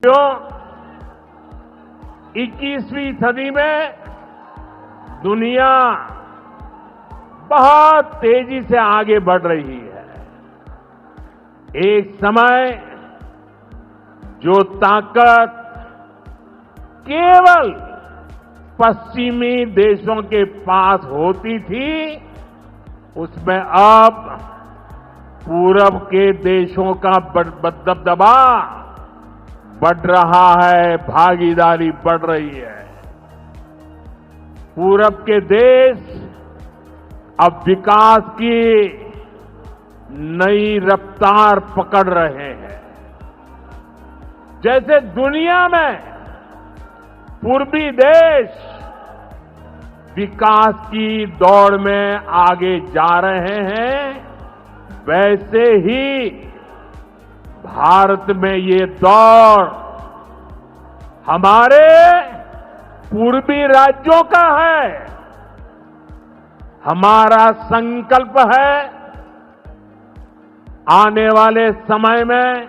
तो 21वीं सदी में दुनिया बहुत तेजी से आगे बढ़ रही है। एक समय जो ताकत केवल पश्चिमी देशों के पास होती थी, उसमें अब पूरब के देशों का दबदबा बढ़ रहा है, भागीदारी बढ़ रही है। पूरब के देश अब विकास की नई रफ्तार पकड़ रहे हैं। जैसे दुनिया में पूर्वी देश विकास की दौड़ में आगे जा रहे हैं, वैसे ही भारत में ये दौड़ हमारे पूर्वी राज्यों का है। हमारा संकल्प है आने वाले समय में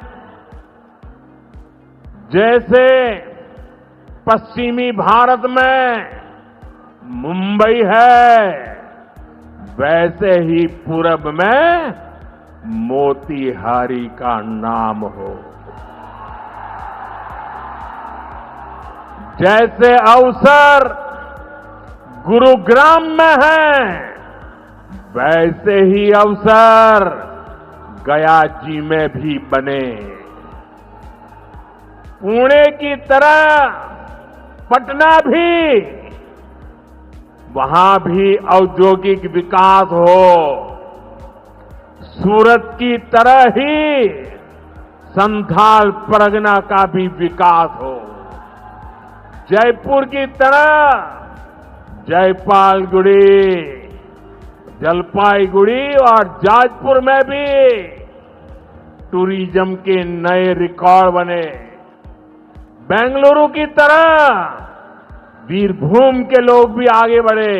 जैसे पश्चिमी भारत में मुंबई है, वैसे ही पूरब में मोतीहारी का नाम हो। जैसे अवसर गुरुग्राम में है, वैसे ही अवसर गया जी में भी बने। पुणे की तरह पटना भी, वहां भी औद्योगिक विकास हो। सूरत की तरह ही संथाल परगना का भी विकास हो। जयपुर की तरह जयपालगुड़ी, जलपाईगुड़ी और जाजपुर में भी टूरिज्म के नए रिकॉर्ड बने। बेंगलुरु की तरह वीरभूम के लोग भी आगे बढ़े।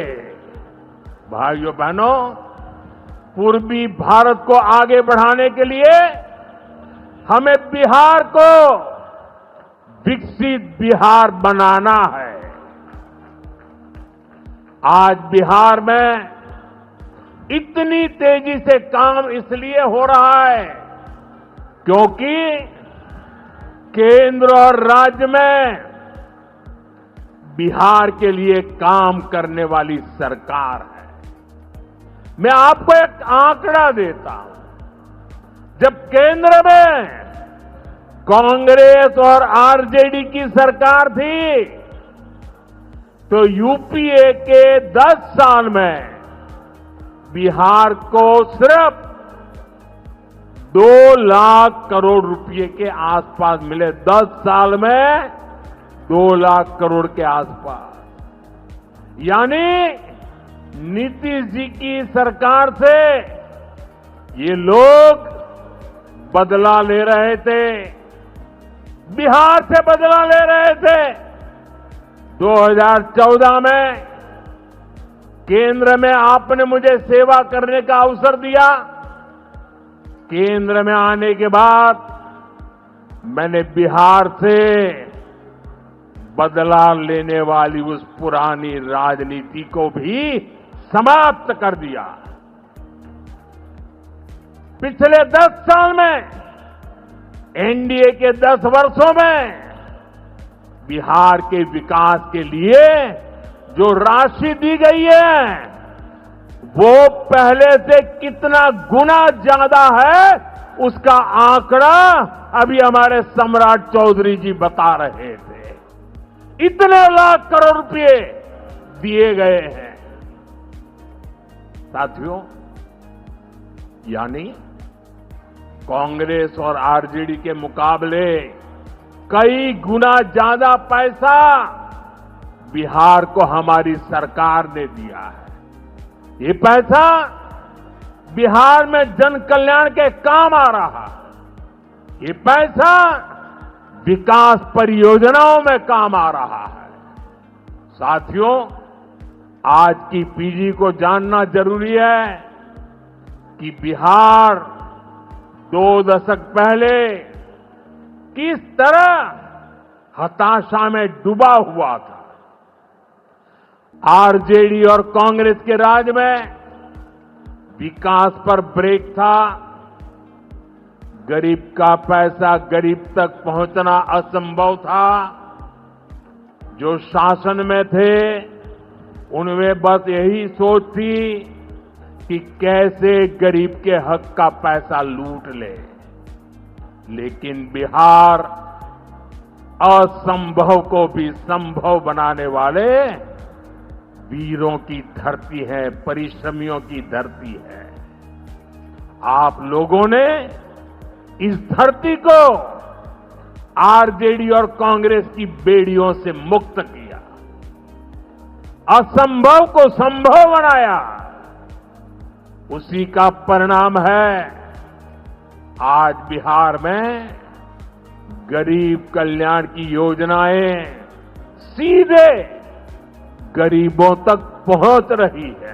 भाइयों बहनों, पूर्वी भारत को आगे बढ़ाने के लिए हमें बिहार को विकसित बिहार बनाना है। आज बिहार में इतनी तेजी से काम इसलिए हो रहा है क्योंकि केंद्र और राज्य में बिहार के लिए काम करने वाली सरकार है। मैं आपको एक आंकड़ा देता हूं। जब केंद्र में कांग्रेस और आरजेडी की सरकार थी, तो यूपीए के 10 साल में बिहार को सिर्फ 2 लाख करोड़ रुपए के आसपास मिले। 10 साल में 2 लाख करोड़ के आसपास। यानी नीतीश जी की सरकार से ये लोग बदला ले रहे थे, बिहार से बदला ले रहे थे। 2014 में केंद्र में आपने मुझे सेवा करने का अवसर दिया। केंद्र में आने के बाद मैंने बिहार से बदला लेने वाली उस पुरानी राजनीति को भी समाप्त कर दिया। पिछले 10 साल में, एनडीए के 10 वर्षों में बिहार के विकास के लिए जो राशि दी गई है, वो पहले से कितना गुना ज्यादा है, उसका आंकड़ा अभी हमारे सम्राट चौधरी जी बता रहे थे। इतने लाख करोड़ रुपए दिए गए हैं। साथियों, यानी कांग्रेस और आरजेडी के मुकाबले कई गुना ज्यादा पैसा बिहार को हमारी सरकार ने दिया है। ये पैसा बिहार में जन कल्याण के काम आ रहा है। ये पैसा विकास परियोजनाओं में काम आ रहा है। साथियों, आज की पीढ़ी को जानना जरूरी है कि बिहार 2 दशक पहले किस तरह हताशा में डूबा हुआ था। आरजेडी और कांग्रेस के राज में विकास पर ब्रेक था। गरीब का पैसा गरीब तक पहुंचना असंभव था। जो शासन में थे उनमें बस यही सोच थी कि कैसे गरीब के हक का पैसा लूट ले। लेकिन बिहार असंभव को भी संभव बनाने वाले वीरों की धरती है, परिश्रमियों की धरती है। आप लोगों ने इस धरती को आरजेडी और कांग्रेस की बेड़ियों से मुक्त किया, असंभव को संभव बनाया। उसी का परिणाम है आज बिहार में गरीब कल्याण की योजनाएं सीधे गरीबों तक पहुंच रही है।